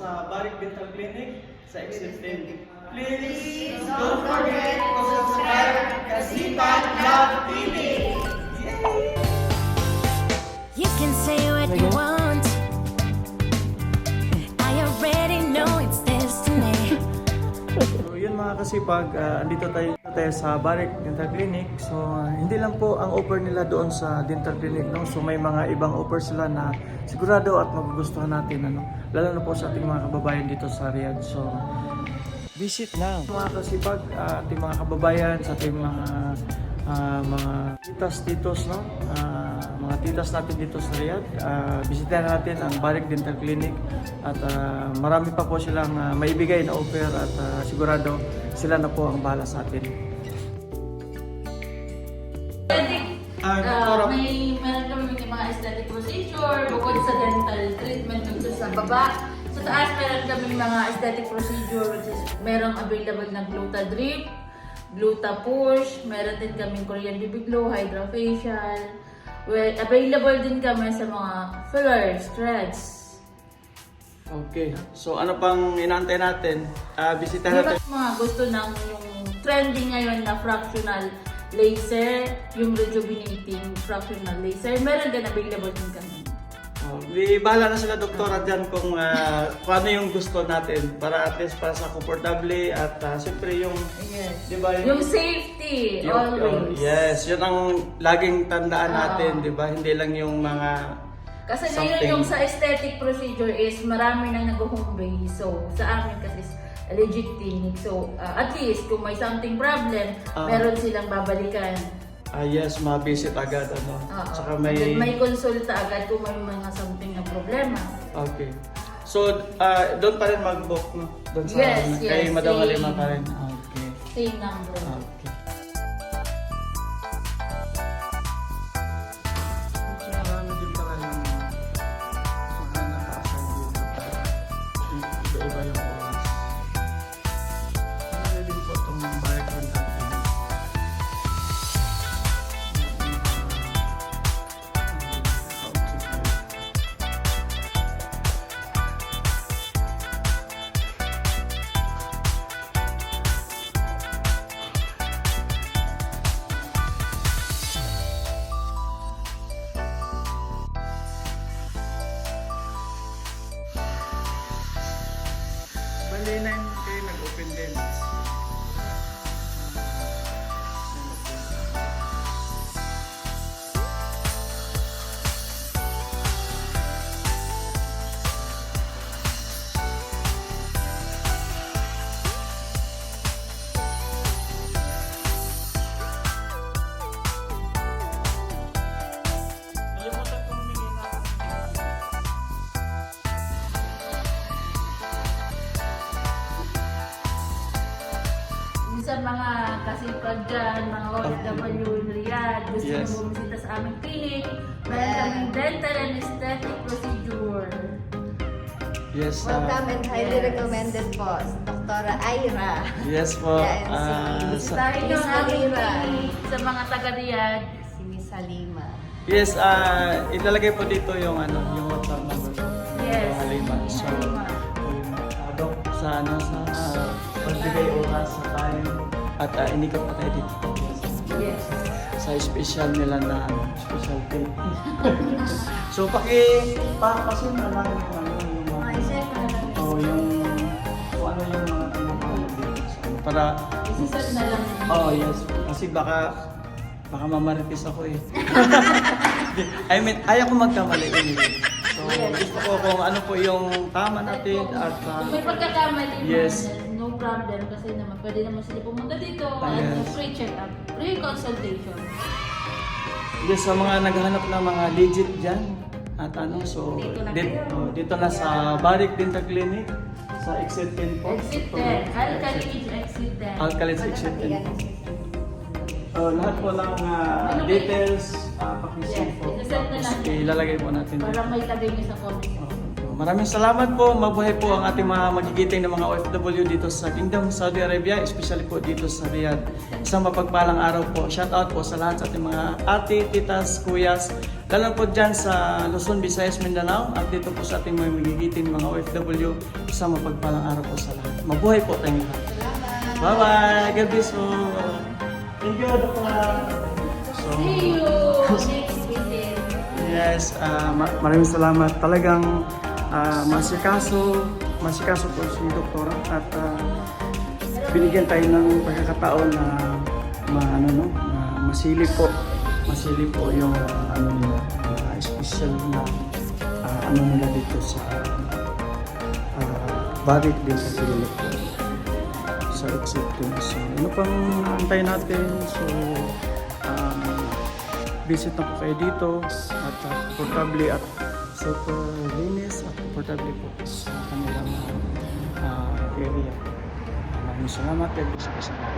sa Barik Dental Clinic sa Exit 10. Please Don't forget to subscribe Kasipan Love TV. You can say what you want. I already know it's destiny. So yun mga kasipag, andito tayo sa Barik Dental Clinic. So hindi lang po ang offer nila doon sa dental clinic, no? So may mga ibang offer sila na sigurado at magugustuhan natin, ano? Lalo na po sa ating mga kababayan dito sa Riyadh. So visit na mga kasipag, ating mga kababayan, sa ating mga titas titos, no? Mga titas natin dito sa Riyadh. Bisitahin natin ang Barik Dental Clinic at marami pa po silang maibigay na offer at sigurado sila na po ang bahala sa atin. Meron kami mga aesthetic procedure, bukod sa dental treatment dito sa baba. Sa taas, meron kami mga aesthetic procedure, which is merong available na Gluta Drip, Gluta Push, meron din kami Korean BB Glow, Hydrofacial. Well, available din kami sa mga fillers, threads. Okay, so ano pang inaantay natin? Bisitahin natin. Mga gusto ng yung trending ngayon na fractional laser, yung rejuvenating fractional laser, meron din available din kami. Di bahala na sila doktora dyan kung ano yung gusto natin para at least para sa komportable at siyempre yung Yes. di ba Yung safety, always. yes, yun ang laging tandaan natin, di ba? Hindi lang yung mga Kasi something. ngayon yung sa aesthetic procedure is marami nang nag-home base. So, sa amin kasi is a legit clinic. So, at least kung may something problem, meron silang babalikan. yes, ma-visit agad ano. Tsaka May konsulta agad kung may mga something na problema. Okay. So, doon pa rin mag-book, no? Doon sa Yes, kay yes, Madam same. Halima pa rin. Okay. Same number. Okay. Marami din pala yung mga nakasal dito. Iba-iba yung oras. Marami din po itong Barik Dental Clinic. Bali na yun kayo nag-open din. Nalimutan kong humingi na ako. Minsan mga kasipag dyan, mga OFW in Riyadh, gusto Yes. mo bumisita sa aming clinic, meron kaming dental and aesthetic procedure. Yes, Welcome and highly recommended po, Dr. Aira. yes po. Yan, Tayo Miss ng aming Halima. clinic sa mga taga-Riyadh. Si Miss Halima. Yes, ilalagay po dito yung yung WhatsApp number po. Yes. Halima. So, Halima. Dok, sa pagbigay oras sa time at inikot pa tayo dito. Yes. Sa special nila na special day. So, papasin na lang yung mga I-set na lang. kung ano yung mga tinatawag dito. So, para I-set na lang. yes. Kasi baka mamaritis ako eh. I mean, ayaw ko magkamali anyway. So, gusto ko kung ano po yung tama natin at Kung may pagkakamali yes. man, no problem kasi naman pwede naman sila pumunta dito Yes. at free check-up, free consultation. yes, sa mga naghahanap ng mga legit dyan at so Dito na kayo. dito na sa Barik Dental Clinic sa Exit 10 po. Exit 10, Alcalid Exit 10. Alcalid Exit 10 po. Lahat po ng details, pakisend Yes, po. isasend na lang. Ilalagay po natin Para may lagay niyo sa comment. dito. maraming salamat po. Mabuhay po ang ating mga magigiting na mga OFW dito sa Kingdom, Saudi Arabia, especially po dito sa Riyadh. Isang mapagpalang araw po. Shout out po sa lahat sa ating mga ate, titas, kuyas, lalo po dyan sa Luzon, Visayas, Mindanao, at dito po sa ating mga magigiting mga OFW. Isang mapagpalang araw po sa lahat. Mabuhay po tayong lahat. Bye-bye! God bless po! Thank you, Dr. So, See you next visit. yes, maraming salamat. Talagang masikaso po si Doktora at binigyan tayo ng pagkakataon na masilip po yung nila, special na nila dito sa Barik din sa Clinic po sa acceptance. So, ano pang antayin natin? So, visit na po kayo dito at komportable at super linis at komportable po sa kanilang area. Maraming salamat. God bless po sa lahat.